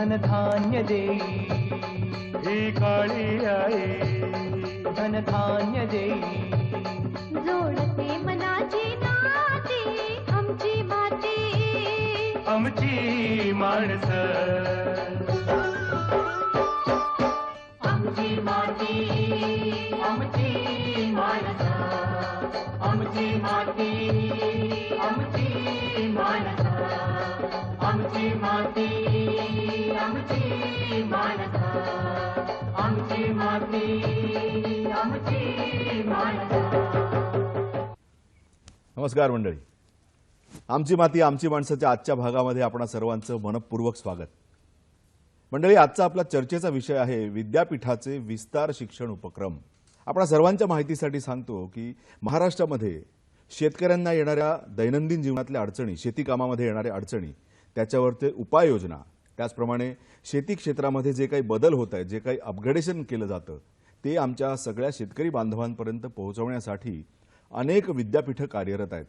धनधान्य देई ही काळी आई धनधान्य देई जोडते मनाची नाती आमची माती आमची माणसं आमची माती आमची माणसं आमची माती आमची माणसं आमची माती आमची माणसं आमची माती आमची माणसं. नमस्कार मंडळी, आमची माती आमची माणसाच्या आजच्या भागामध्ये आपणा सर्वांचं मनपूर्वक स्वागत. मंडळी, आजचा आपला चर्चेचा विषय आहे विद्यापीठाचे विस्तार शिक्षण उपक्रम. आपणा सर्वांच्या माहितीसाठी सांगतो की महाराष्ट्रामध्ये शेतकऱ्यांना येणाऱ्या दैनंदिन जीवनातल्या अडचणी, शेती कामामध्ये येणाऱ्या अडचणी, त्याच्यावरचे उपाययोजना, त्याचप्रमाणे शेती क्षेत्रामध्ये जे काही बदल होत आहेत, जे काही अपग्रेडेशन केलं जातं ते आमच्या सगळ्या शेतकरी बांधवांपर्यंत पोहोचवण्यासाठी अनेक विद्यापीठं कार्यरत आहेत.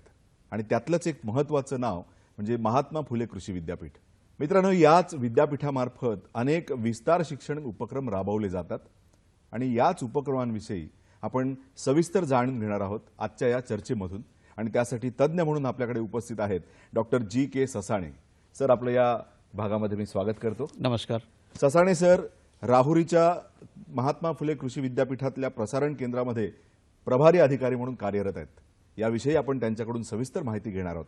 आणि त्यातलंच एक महत्त्वाचं नाव म्हणजे महात्मा फुले कृषी विद्यापीठ. मित्रांनो, याच विद्यापीठामार्फत अनेक विस्तार शिक्षण उपक्रम राबवले जातात आणि याच उपक्रमांविषयी आपण सविस्तर जाणून घेणार आहोत आजच्या या चर्चेमधून. आणि त्यासाठी तज्ज्ञ म्हणून आपल्याकडे उपस्थित आहेत डॉक्टर जी.के. ससाणे सर. आपलं या भागामध्ये मी स्वागत करतो. नमस्कार. ससाणे सर राहुरीच्या महात्मा फुले कृषी विद्यापीठातल्या प्रसारण केंद्रामध्ये प्रभारी अधिकारी म्हणून कार्यरत आहेत. याविषयी आपण त्यांच्याकडून सविस्तर माहिती घेणार आहोत.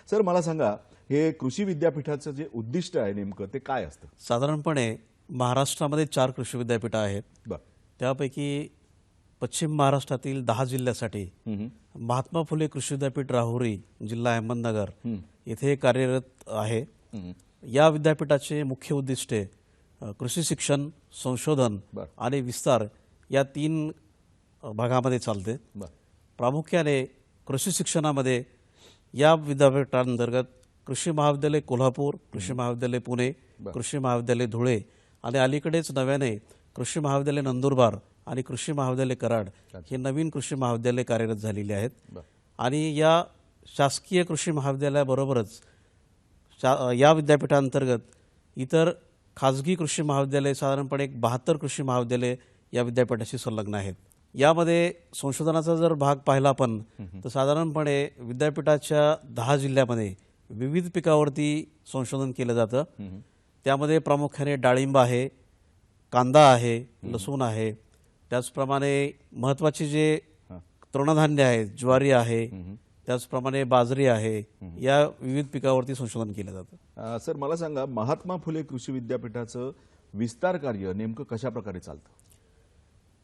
सर, मला सांगा, हे कृषी विद्यापीठाचं जे उद्दिष्ट आहे नेमकं ते काय असतं? साधारणपणे महाराष्ट्रामध्ये 4 कृषी विद्यापीठं आहेत. त्यापैकी पश्चिम महाराष्ट्रातील 10 जिल्ह्यासाठी महात्मा फुले कृषी विद्यापीठ राहुरी, जिल्हा अहमदनगर येथे कार्यरत आहे. या विद्यापीठाचे मुख्य उद्दिष्टे कृषी शिक्षण, संशोधन आणि विस्तार या 3 भागामध्ये चालते. प्रामुख्याने कृषी शिक्षणामध्ये या विद्यापीठांतर्गत कृषी महाविद्यालय कोल्हापूर, कृषी महाविद्यालय पुणे, कृषी महाविद्यालय धुळे आणि अलीकडेच नव्याने कृषी महाविद्यालय नंदुरबार आणि कृषी महाविद्यालय कराड हे नवीन कृषी महाविद्यालय कार्यरत झालेली आहेत. आणि या शासकीय कृषी महाविद्यालयाबरोबरच या विद्यापीठांतर्गत इतर खाजगी कृषी महाविद्यालय साधारणपणे 72 कृषी महाविद्यालय या विद्यापीठाशी संलग्न आहेत. यामध्ये संशोधनाचा जर भाग पाहिला आपण तर साधारणपणे विद्यापीठाच्या 10 जिल्ह्यामध्ये विविध पिकावरती संशोधन केलं जातं. त्यामध्ये प्रामुख्याने डाळिंब आहे, कांदा आहे, लसूण आहे, त्याचप्रमाणे महत्त्वाचे जे तृणधान्य आहेत, ज्वारी आहे, त्याचप्रमाणे बाजरी आहे, या विविध पिकावरती संशोधन केलं जातं. सर, मला सांगा, महात्मा फुले कृषी विद्यापीठाचं विस्तार कार्य नेमकं कशा प्रकारे चालतं?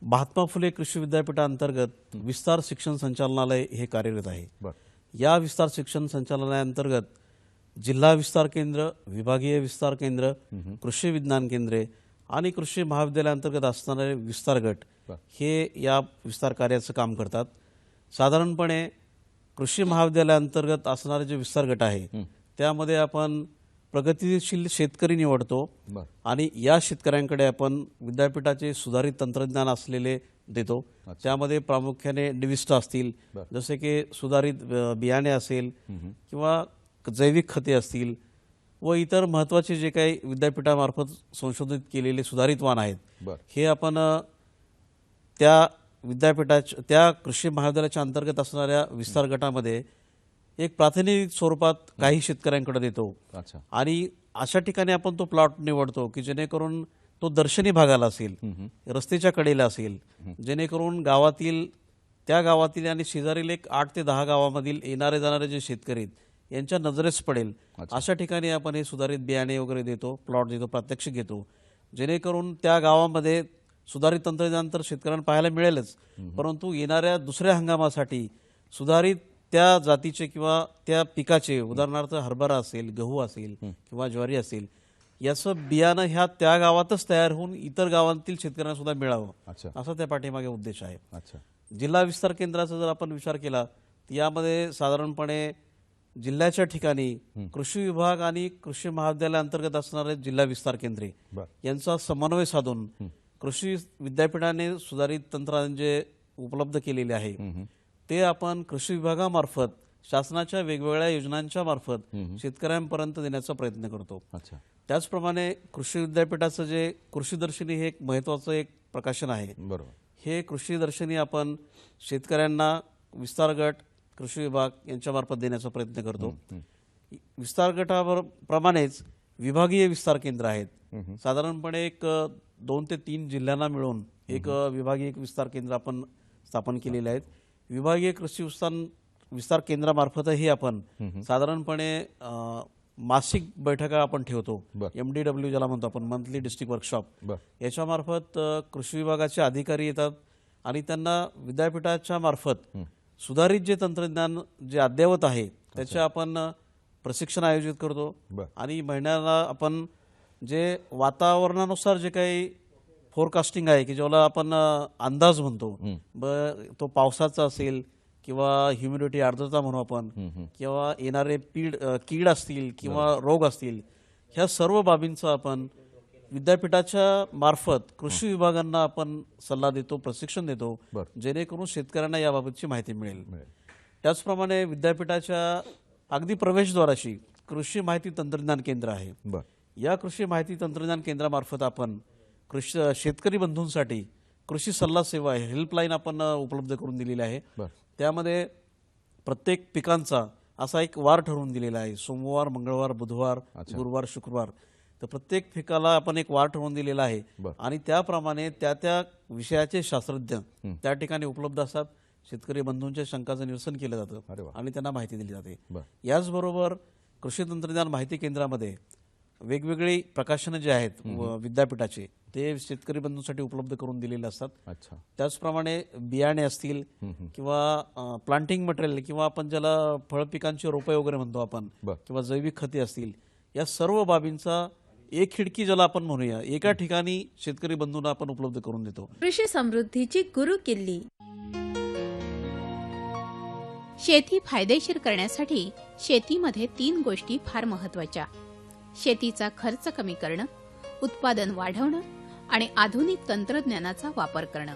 महात्मा फुले कृषी विद्यापीठांतर्गत विस्तार शिक्षण संचालनालय हे कार्यरत आहे. या विस्तार शिक्षण संचालनालयाअंतर्गत जिल्हा विस्तार केंद्र, विभागीय विस्तार केंद्र, कृषी विज्ञान केंद्रे आणि कृषी महाविद्यालयाअंतर्गत असणारे विस्तार गट हे या विस्तार कार्याचं काम करतात. साधारणपणे कृषी महाविद्यालयाअंतर्गत असणारे जे विस्तार गट आहे त्यामध्ये आपण प्रगतिशील शेतकरी निवडतो आणि या शेतकऱ्यांकडे आपण विद्यापीठाचे सुधारित तंत्रज्ञान असलेले देतो. त्यामध्ये प्रामुख्याने निविष्ठा असतील, जसे की सुधारित बियाणे असेल किंवा जैविक खते असतील व इतर महत्त्वाचे जे काही विद्यापीठामार्फत संशोधित केलेले सुधारित वाण आहेत हे आपण त्या विद्यापीठाच्या त्या कृषी महाविद्यालयाच्या अंतर्गत असणाऱ्या विस्तार गटामध्ये एक प्रातिनिधिक स्वरूपात काही शेतकऱ्यांकडे देतो. आणि अशा ठिकाणी आपण तो प्लॉट निवडतो की जेणेकरून तो दर्शनी भागाला असेल, रस्त्याच्या कडेला असेल, जेणेकरून त्या गावातील आणि शेजारील एक 8 ते 10 गावामधील येणारे जाणारे जे शेतकरी आहेत यांच्या नजरेस पडेल अशा ठिकाणी आपण हे सुधारित बियाणे वगैरे देतो, प्लॉट देतो, प्रात्यक्षिक घेतो, जेणेकरून त्या गावामध्ये सुधारित तंत्रज्ञान तर शेतकऱ्यांना पाहायला मिळेलच, परंतु येणाऱ्या दुसऱ्या हंगामासाठी सुधारित त्या जातीचे किंवा त्या पिकाचे, उदाहरणार्थ हरभरा असेल, गहू असेल किंवा ज्वारी असेल, याचं बियाणं ह्या त्या गावातच तयार होऊन इतर गावांतील शेतकऱ्यांना सुद्धा मिळावं असा त्या पाठीमागे उद्देश आहे. जिल्हा विस्तार केंद्राचा जर आपण विचार केला तर यामध्ये साधारणपणे जिल्ह्याच्या ठिकाणी कृषी विभाग आणि कृषी महाविद्यालयाअंतर्गत असणारे जिल्हा विस्तार केंद्रे यांचा समन्वय साधून कृषी विद्यापीठाने सुधारित तंत्रज्ञान जे उपलब्ध केलेले आहे ते आपण कृषी विभागामार्फत शासनाच्या वेगवेगळ्या योजनांच्या मार्फत शेतकऱ्यांपर्यंत देण्याचा प्रयत्न करतो. त्याचप्रमाणे कृषी विद्यापीठाचं जे कृषीदर्शिनी हे एक महत्त्वाचं एक प्रकाशन आहे. बरोबर. हे कृषीदर्शिनी आपण शेतकऱ्यांना विस्तार गट, कृषी विभाग यांच्यामार्फत देण्याचा प्रयत्न करतो. विस्तार गटाप्रमाणेच विभागीय विस्तार केंद्र आहेत. साधारणपणे एक 2 ते 3 जिल्ह्यांना मिळून एक विभागीय विस्तार केंद्र आपण स्थापन केलेले आहेत. विभागीय कृषी विस्तार केंद्रामार्फतही आपण साधारणपणे मासिक बैठका आपण ठेवतो. MDW ज्याला म्हणतो आपण, मंथली डिस्ट्रिक्ट वर्कशॉप. याच्यामार्फत कृषी विभागाचे अधिकारी येतात आणि त्यांना विद्यापीठाच्या मार्फत सुधारित जे तंत्रज्ञान जे अद्ययावत आहे त्याचे आपण प्रशिक्षण आयोजित करतो. आणि महिन्याला आपण जे वातावरणानुसार जे काही फोरकास्टिंग आहे की ज्याला आपण अंदाज म्हणतो, तो पावसाचा असेल किंवा ह्युमिडिटी आर्द्रता म्हणू आपण, किंवा येणारे कीड असतील किंवा रोग असतील, ह्या सर्व बाबींचा आपण विद्यापीठाच्या मार्फत कृषी विभागांना आपण सल्ला देतो, प्रशिक्षण देतो, जेणेकरून शेतकऱ्यांना याबाबतची माहिती मिळेल. त्याचप्रमाणे विद्यापीठाच्या अगदी प्रवेशद्वाराशी कृषी माहिती तंत्रज्ञान केंद्र आहे. या कृषी माहिती तंत्रज्ञान केंद्रामार्फत आपण शेतकरी बंधूंसाठी कृषी सल्ला सेवा हेल्पलाईन आपण उपलब्ध करून दिलेली आहे. त्यामध्ये प्रत्येक पिकांचा असा एक वार ठरवून दिलेला आहे. सोमवार, मंगळवार, बुधवार, गुरुवार, शुक्रवार. तर प्रत्येक पिकाला आपण एक वार ठरवून दिलेला आहे आणि त्याप्रमाणे त्या विषयाचे शास्त्रज्ञ त्या ठिकाणी उपलब्ध असतात. शेतकरी बंधूंच्या शंकाचं निरसन केलं जातं आणि त्यांना माहिती दिली जाते. याचबरोबर कृषी तंत्रज्ञान माहिती केंद्रामध्ये वेगवेगळी प्रकाशनं जे आहेत विद्यापीठाचे ते शेतकरी बंधूंसाठी उपलब्ध करून दिलेले असतात. त्याचप्रमाणे बियाणे असतील किंवा प्लांटिंग मटेरियल किंवा आपण ज्याला फळ पिकांची रोपे वगैरे म्हणतो आपण, किंवा जैविक खते असतील, या सर्व बाबींचा एक खिडकी ज्याला आपण म्हणूया एका ठिकाणी शेतकरी बंधूंना आपण उपलब्ध करून देतो. कृषी समृद्धीची गुरु किल्ली. शेती फायदेशीर करण्यासाठी शेतीमध्ये 3 गोष्टी फार महत्वाच्या: शेतीचा खर्च कमी करणं, उत्पादन वाढवणं आणि आधुनिक तंत्रज्ञानाचा वापर करणं.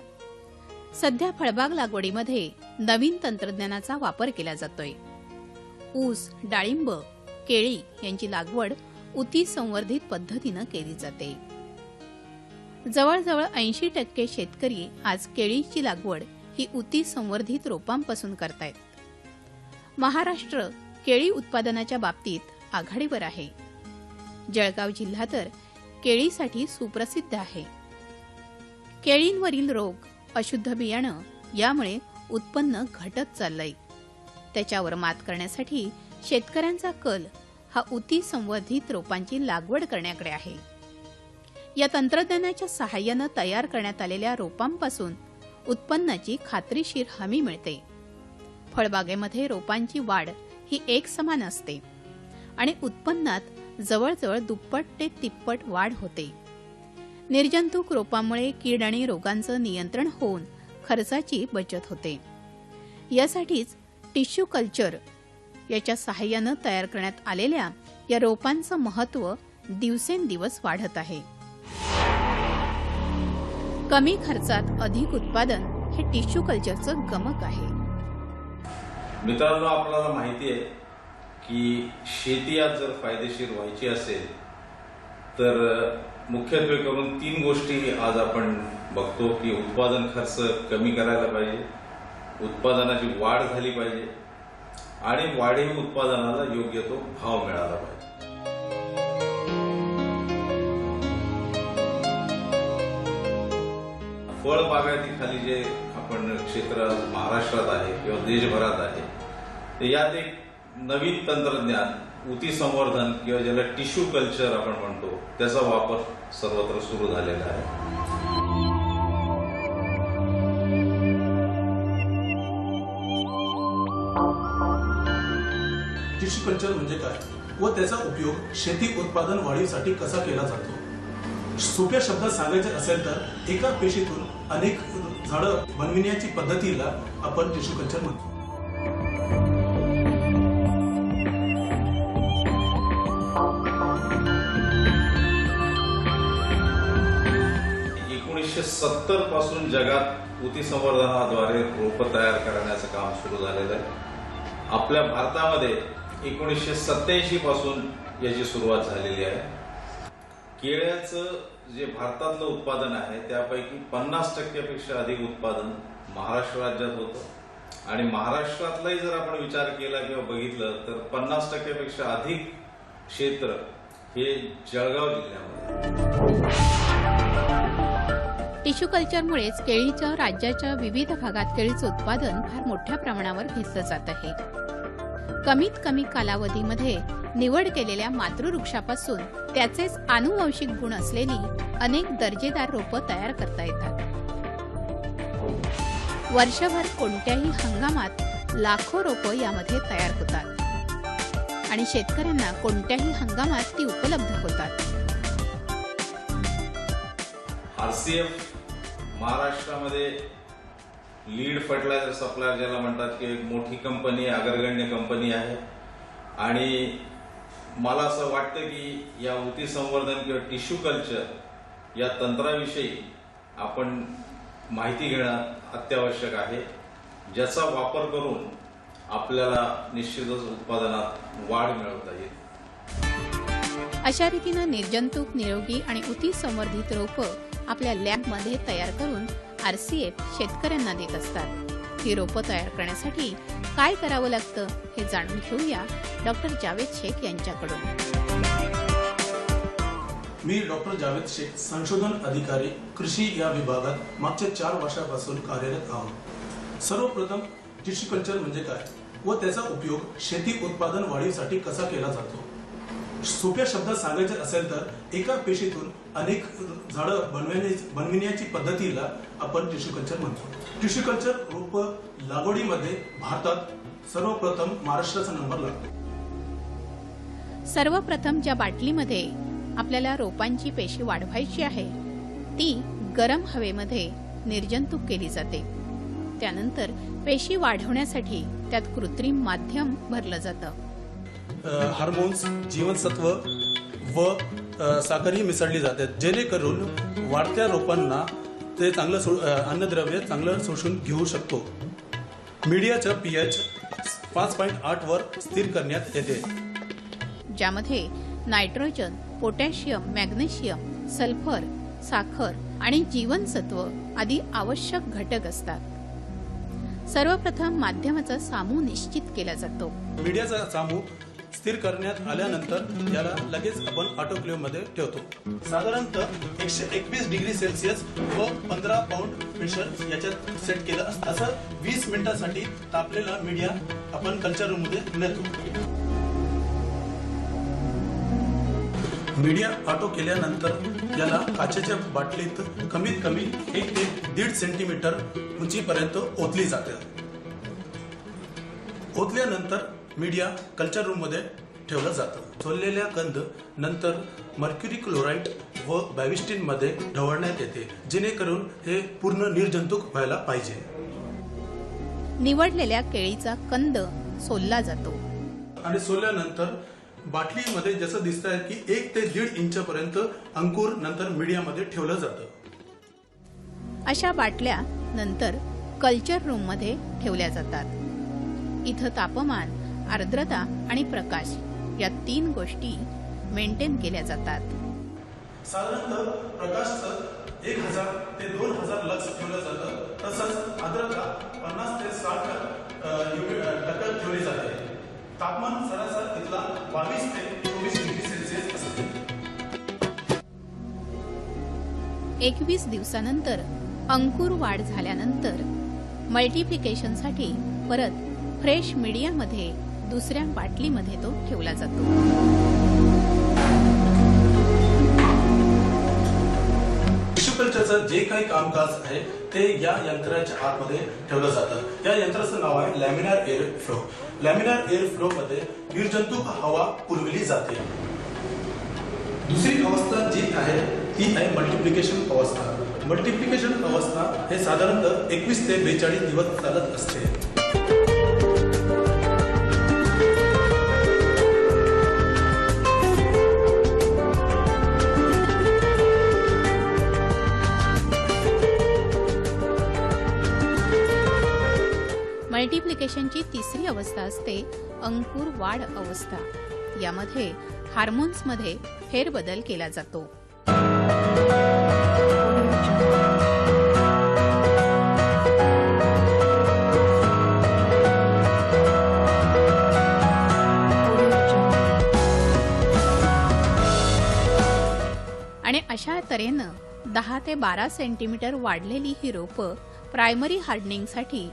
सध्या फळबाग लागवडीमध्ये नवीन तंत्रज्ञानाचा वापर केला जातोय. ऊस, डाळिंब, केळी यांची लागवड उती संवर्धित पद्धतीनं केली जाते. जवळजवळ 80% शेतकरी आज केळीची लागवड ही उती संवर्धित रोपांपासून करतायत. महाराष्ट्र केळी उत्पादनाच्या बाबतीत आघाडीवर आहे. जळगाव जिल्हा तर केळीसाठी सुप्रसिद्ध आहे. केळींवरील रोग, अशुद्ध बियाणं यामुळे उत्पन्न घटत चाललंय. त्याच्यावर मात करण्यासाठी शेतकऱ्यांचा कल हा उती संवर्धित रोपांची लागवड करण्याकडे आहे. या तंत्रज्ञानाच्या सहाय्यानं तयार करण्यात आलेल्या रोपांपासून उत्पन्नाची खात्रीशीर हमी मिळते. फळबागेमध्ये रोपांची वाढ ही एकसमान असते आणि उत्पन्नात जवळजवळ दुप्पट ते तिप्पट वाढ होते. निर्जंतुक रोपांमुळे कीड आणि रोगांचं नियंत्रण होऊन खर्चाची बचत होते. यासाठीच टिश्यू कल्चर याच्या सहाय्यानं तयार करण्यात आलेल्या या रोपांचं महत्त्व दिवसेंदिवस वाढत आहे. कमी खर्चात अधिक उत्पादन हे टिश्यू कल्चरचं गमक आहे. मित्रांनो, आपल्याला माहिती आहे की शेती आज जर फायदेशीर व्हायची असेल तर मुख्यत्वे करून 3 गोष्टी आज आपण बघतो की उत्पादन खर्च कमी करायला पाहिजे, उत्पादनाची वाढ झाली पाहिजे आणि वाढीव उत्पादनाला योग्य तो भाव मिळाला पाहिजे. फळबागायतीखाली जे आपण क्षेत्र महाराष्ट्रात आहे किंवा देशभरात आहे, तर यात एक नवीन तंत्रज्ञान उती संवर्धन किंवा ज्याला टिश्यू कल्चर आपण म्हणतो त्याचा वापर सर्वत्र सुरू झालेला आहे. टिश्यू कल्चर म्हणजे काय व त्याचा उपयोग शेती उत्पादन वाढीसाठी कसा केला जातो? सोप्या शब्दात सांगायचे असेल तर एका पेशीतून अनेक झाडं बनविण्याची पद्धतीला आपण टिश्यू कल्चर म्हणतो. पासून जगात उती संवर्धनाद्वारे रोप तयार करण्याचं काम सुरू झालेलं आहे. आपल्या भारतामध्ये 1987 पासून याची सुरुवात झालेली आहे केळ्याचं जे भारतातलं उत्पादन आहे त्यापैकी 50% अधिक उत्पादन महाराष्ट्र राज्यात होतं आणि महाराष्ट्रातलाही जर आपण विचार केला किंवा बघितलं तर 50% अधिक क्षेत्र हे जळगाव जिल्ह्यामध्ये. टिश्यू कल्चरमुळेच केळीच्या राज्याच्या विविध भागात केळीचं उत्पादन फार मोठ्या प्रमाणावर घेतलं जात आहे. कमीत कमी कालावधीमध्ये निवड केलेल्या मातृवृक्षापासून त्याचेच आनुवंशिक गुण असलेली अनेक दर्जेदार रोपं तयार करता येतात. वर्षभर कोणत्याही हंगामात लाखो रोपं यामध्ये तयार होतात आणि शेतकऱ्यांना कोणत्याही हंगामात ती उपलब्ध होतात. आरसीएफ महाराष्ट्रामध्ये लीड फर्टिलायझर सप्लायर ज्याला म्हणतात की एक मोठी कंपनी, अग्रगण्य कंपनी आहे आणि मला असं वाटतं की या ऊती संवर्धन किंवा टिश्यू कल्चर या तंत्राविषयी आपण माहिती घेणं अत्यावश्यक आहे, ज्याचा वापर करून आपल्याला निश्चितच उत्पादनात वाढ मिळवता येईल. अशा रीतीनं निर्जंतुक, निरोगी आणि ऊती संवर्धित रोपं आपल्या लॅबमध्ये तयार करून आरसीएफ शेतकऱ्यांना देत असतात. ही रोपं तयार करण्यासाठी काय करावं लागतं हे जाणून घेऊया डॉक्टर जावेद शेख यांच्याकडून. मी डॉक्टर जावेद शेख, संशोधन अधिकारी, कृषी या विभागात मागच्या 4 वर्षापासून कार्यरत आहोत. सर्वप्रथम टिश्यू कल्चर म्हणजे काय व त्याचा उपयोग शेती उत्पादन वाढीसाठी कसा केला जातो. सोप्या शब्दात सांगायचे असेल तर एका पेशीतून अनेक झाडं बनविण्याची पद्धतीला आपण टिश्यू कल्चर म्हणतो. टिश्यू कल्चर रोप लागवडीमध्ये भारतात सर्वप्रथम महाराष्ट्राचा नंबर लागतो. सर्वप्रथम ज्या बाटलीमध्ये आपल्याला रोपांची पेशी वाढवायची आहे ती गरम हवेमध्ये निर्जंतुक केली जाते. त्यानंतर पेशी वाढवण्यासाठी त्यात कृत्रिम माध्यम भरलं जातं. हार्मोन्स, जीवनसत्व व साखरही मिसळली जातात जेणेकरून वाढत्या रोपांना ते चांगलं अन्नद्रव्य चांगलं शोषून घेऊ शकतो. मीडियाचं पीएच 5.8 वर स्थिर करण्यात येते, ज्यामध्ये नायट्रोजन, पोटॅशियम, मॅग्नेशियम, सल्फर, साखर आणि जीवनसत्व आदी आवश्यक घटक असतात. सर्वप्रथम माध्यमाचा सामू निश्चित केला जातो. मीडियाचा सामू स्थिर करण्यात आल्यानंतर याला लगेच आपण ऑटोक्लेव्ह मध्ये ठेवतो. साधारणतः 121 डिग्री सेल्सिअस व 15 पाऊंड प्रेशर याच्यात सेट केलं असतं. असं 20 मिनिटांसाठी तापलेला मीडिया आपण कल्चर रूम मध्ये नेतो. मीडिया ऑटो केल्यानंतर याला काचेच्या बाटलीत कमीत कमी 1 ते 1.5 सेंटीमीटर उंचीपर्यंत ओतली जाते. ओतल्यानंतर मीडिया कल्चर रूम मध्ये ठेवलं जातं. सोललेल्या कंद नंतर मर्क्युरी क्लोराईड व बॅविस्टिन मध्ये ढवळण्यात येते जेणेकरून हे पूर्ण निर्जंतुक व्हायला पाहिजे. निवडलेल्या केळीचा कंद सोलला जातो आणि सोलल्यानंतर बाटलीमध्ये जसं दिसत आहे की 1 ते 1.5 इंचपर्यंत अंकुर नंतर मीडियामध्ये ठेवलं जातं. अशा बाटल्या नंतर कल्चर रूम मध्ये ठेवल्या जातात. इथं तापमान, आर्द्रता आणि प्रकाश या 3 गोष्टी मेंटेन केल्या जातात. साधारणतः प्रकाशाचं 1000 ते 2000 लक्स ठेवलं जातं. तसंच आर्द्रता 50 ते 60% ठेवली जाते. तापमान सरासरी इथला 22 ते 24 डिग्री सेल्सिअस असते. 21 दिवसानंतर अंकुर वाढ झाल्यानंतर मल्टिप्लिकेशनसाठी परत फ्रेश मीडियामध्ये दुसऱ्या बाटलीमध्ये तो ठेवला जातो. टिश्यू कल्चरचं जे काही कामकाज आहे ते या यंत्राच्या आतमध्ये ठेवलं जातं. या यंत्राचं नाव आहे laminar air flow. Laminar air flow मध्ये निर्जंतुक हवा पुरविली जाते. दुसरी अवस्था जी आहे ती आहे मल्टिप्लिकेशन अवस्था. मल्टिप्लिकेशन अवस्था हे साधारणतः 21 ते 42 दिवस चालत असते. मल्टिप्लिकेशनची तिसरी अवस्था असते अंकुर वाढ अवस्था. यामध्ये हार्मोन्समध्ये फेरबदल केला जातो. अशा तऱ्हेनं 10 ते 12 सेंटीमीटर वाढलेली ही रोपं प्रायमरी हार्डनिंगसाठी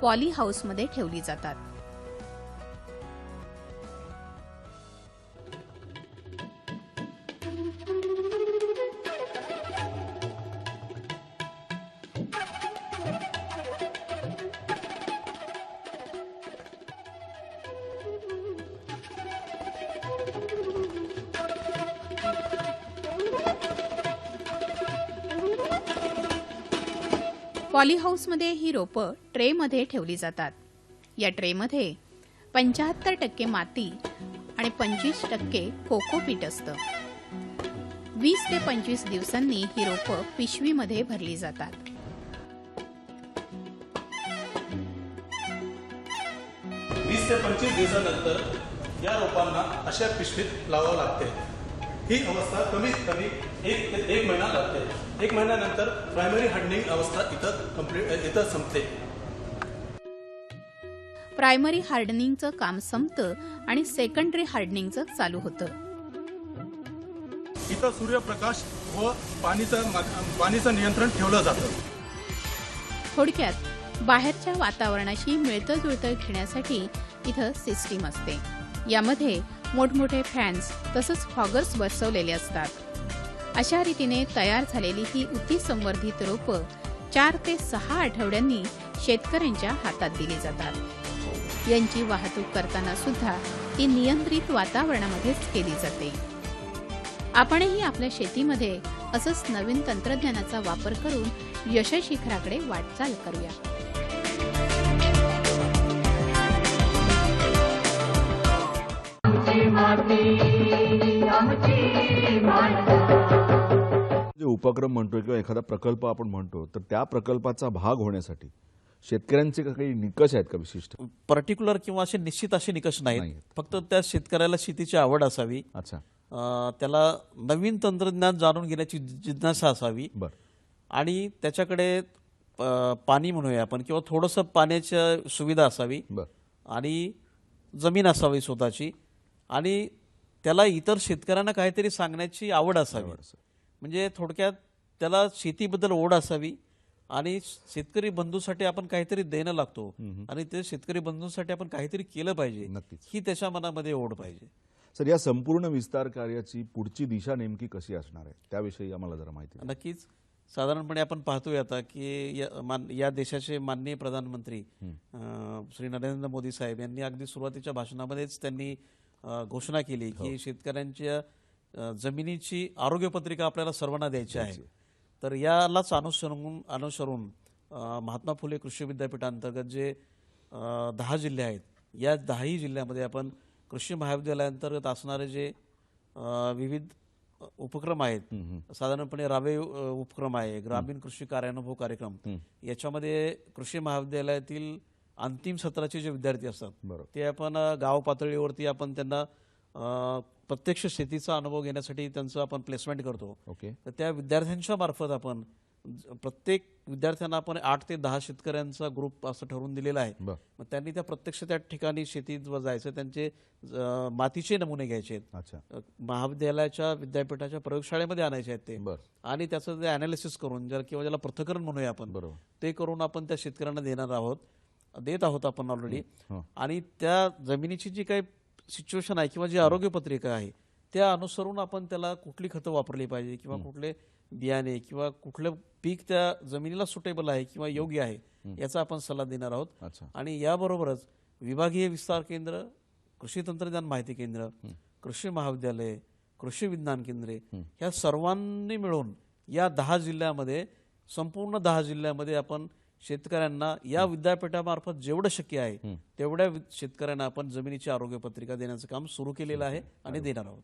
पॉली हाऊसमध्ये ठेवली जातात. पॉली हाऊसमध्ये ही रोपं ट्रेमध्ये ठेवली जातात. या ट्रेमध्ये 75% माती आणि 25% कोकोपीट असतं. 20 ते 25 दिवसांनी ही रोपं पिशवीमध्ये भरली जातात. वीस ते 25 दिवसानंतर या रोपांना अशा पिशवीत लावावं लागते. ही अवस्था कमीत कमी एक महिना लागते. 1 महिन्यानंतर प्रायमरी हार्डनिंग अवस्था इथं संपते. प्रायमरी हार्डनिंगचं काम संपतं आणि सेकंडरी हार्डनिंगचं चालू होतं. इथं सूर्यप्रकाश व पाणीचं नियंत्रण ठेवलं जातं. थोडक्यात बाहेरच्या वातावरणाशी मिळतं जुळतं घेण्यासाठी इथं सिस्टीम असते. यामध्ये मोठमोठे फॅन्स तसंच फॉगर्स बसवलेले असतात. अशा रीतीने तयार झालेली ही उती संवर्धित रोपं 4 ते 6 आठवड्यांनी शेतकऱ्यांच्या हातात दिली जातात. यांची वाहतूक करताना सुद्धा ती नियंत्रित वातावरणामध्येच केली जाते. आपणही आपल्या शेतीमध्ये असंच नवीन तंत्रज्ञानाचा वापर करून यश शिखराकडे वाटचाल करूया. जे उपक्रम म्हणतो किंवा एखादा प्रकल्प आपण म्हणतो तर त्या प्रकल्पाचा भाग होण्यासाठी शेतकऱ्यांचे काही निकष आहेत का विशिष्ट? पर्टिक्युलर किंवा असे निश्चित असे निकष नाहीत. फक्त त्या शेतकऱ्याला शेतीची आवड असावी. अच्छा. त्याला नवीन तंत्रज्ञान जाणून घेण्याची जिज्ञासा असावी. बरं. आणि त्याच्याकडे पाणी म्हणूया आपण किंवा थोडंसं पाण्याची सुविधा असावी. बरं. आणि जमीन असावी स्वतःची. आणि त्याला इतर शेतकऱ्यांना काहीतरी सांगण्याची आवड असावी. म्हणजे थोडक्यात त्याला शेतीबद्दल ओढ असावी आणि शेतकरी बंधूसाठी आपण काहीतरी देणं लागतो आणि ते शेतकरी बंधूंसाठी आपण काहीतरी केलं पाहिजे ही त्याच्या मनामध्ये ओढ पाहिजे. सर, या संपूर्ण विस्तार कार्याची पुढची दिशा नेमकी कशी असणार आहे त्याविषयी आम्हाला जरा माहिती द्या. नक्कीच. साधारणपणे आपण पाहतोय आता की या देशाचे माननीय प्रधानमंत्री श्री नरेंद्र मोदी साहेब यांनी अगदी सुरुवातीच्या भाषणामध्येच त्यांनी घोषणा केली की शेतकऱ्यांच्या जमिनीची आरोग्यपत्रिका आपल्याला सर्वांना द्यायची आहे. तर यालाच अनुसरून महात्मा फुले कृषी विद्यापीठांतर्गत जे 10 जिल्हे आहेत या 10ही जिल्ह्यामध्ये आपण कृषी महाविद्यालयाअंतर्गत असणारे जे विविध उपक्रम आहेत, साधारणपणे रावे उपक्रम आहे, ग्रामीण कृषी कार्यानुभव कार्यक्रम, याच्यामध्ये कृषी महाविद्यालयातील अंतिम सत्राचे जे विद्यार्थी असतात ते आपण गाव पातळीवरती आपण त्यांना प्रत्यक्ष शेतीचा अनुभव घेण्यासाठी त्यांचं आपण प्लेसमेंट करतो. तर त्या विद्यार्थ्यांच्या मार्फत आपण प्रत्येक विद्यार्थ्यांना आपण 8 ते 10 शेतकऱ्यांचा ग्रुप असं ठरवून दिलेला आहे. मग त्यांनी त्या प्रत्यक्ष त्या ठिकाणी शेतीत जायचं, त्यांचे मातीचे नमुने घ्यायचे आहेत, महाविद्यालयाच्या विद्यापीठाच्या प्रयोगशाळेमध्ये आणायचे आहेत ते, आणि त्याचं ते अनालिसिस करून किंवा ज्याला पृथक्करण म्हणूया आपण, ते करून आपण त्या शेतकऱ्यांना देत आहोत आपण ऑलरेडी. आणि त्या जमिनीची जी काही सिच्युएशन आहे किंवा जी आरोग्यपत्रिका आहे त्या अनुसरून आपण त्याला कुठली खतं वापरली पाहिजे किंवा कुठले बियाणे किंवा कुठलं पीक त्या जमिनीला सुटेबल आहे किंवा योग्य आहे याचा आपण सल्ला देणार आहोत. आणि याबरोबरच विभागीय विस्तार केंद्र, कृषी तंत्रज्ञान माहिती केंद्र, कृषी महाविद्यालय, कृषी विज्ञान केंद्रे ह्या सर्वांनी मिळून या 10 जिल्ह्यामध्ये, संपूर्ण 10 जिल्ह्यामध्ये आपण शेतकऱ्यांना या विद्यापीठामार्फत जेवढं शक्य आहे तेवढ्या शेतकऱ्यांना आपण जमिनीची आरोग्यपत्रिका देण्याचं काम सुरू केलेलं आहे आणि देणार आहोत.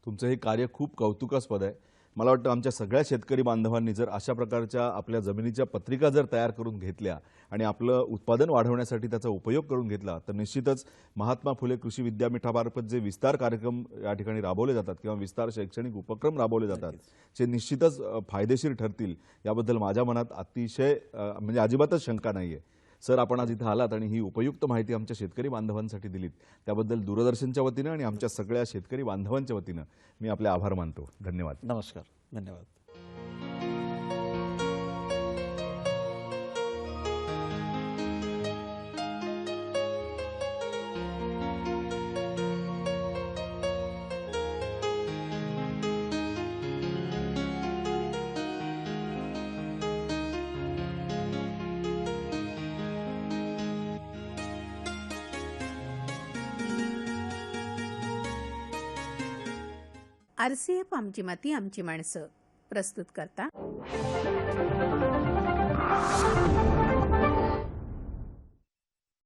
तुमचं हे कार्य खूप कौतुकास्पद आहे. मला वाटतं आमच्या सगळ्या शेतकरी बांधवांनी जर अशा प्रकारच्या आपल्या जमिनीच्या पत्रिका जर तयार करून घेतल्या आणि आपलं उत्पादन वाढवण्यासाठी त्याचा उपयोग करून घेतला तर निश्चितच महात्मा फुले कृषी विद्यापीठामार्फत जे विस्तार कार्यक्रम या ठिकाणी राबवले जातात किंवा विस्तार शैक्षणिक उपक्रम राबवले जातात ते निश्चितच फायदेशीर ठरतील याबद्दल माझ्या मनात अतिशय म्हणजे अजिबातच शंका नाहीये. सर, आपण आज इथं आलात आणि ही उपयुक्त माहिती आमच्या शेतकरी बांधवांसाठी दिलीत त्याबद्दल दूरदर्शनच्या वतीनं आणि आमच्या सगळ्या शेतकरी बांधवांच्या वतीनं मी आपले आभार मानतो. धन्यवाद. नमस्कार. धन्यवाद. RCF आमची माती आमची माणसं प्रस्तुत करता